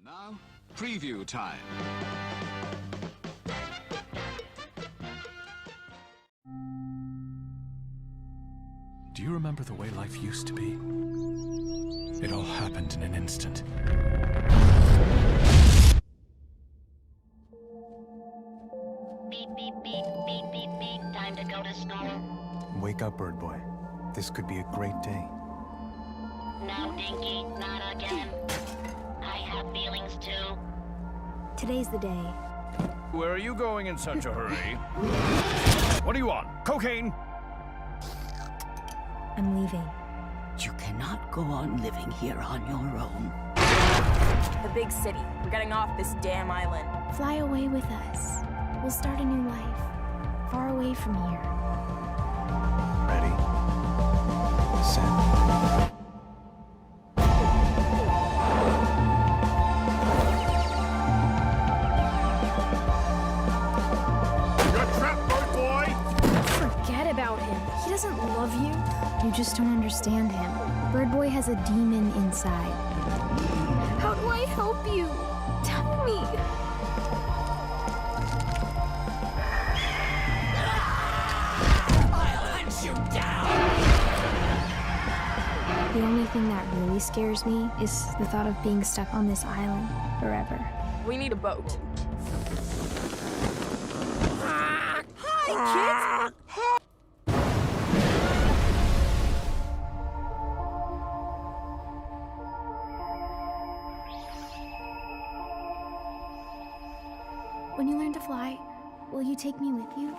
Now, preview time. Do you remember the way life used to be? It all happened in an instant. Beep, beep, beep, beep, beep, beep. Time to go to school. Wake up, Bird Boy. This could be a great day. No, Dinky, not again. I have feelings too. Today's the day. Where are you going in such a hurry? What do you want? Cocaine? I'm leaving. You cannot go on living here on your own. The big city. We're getting off this damn island. Fly away with us. We'll start a new life. Far away from here. Ready? Set. You're trapped, Bird Boy! Forget about him. He doesn't love you. You just don't understand him. Bird Boy has a demon inside. How do I help you? Tell me. I'll hunt you down! The only thing that really scares me is the thought of being stuck on this island forever. We need a boat. Hi, kids! When you learn to fly, will you take me with you?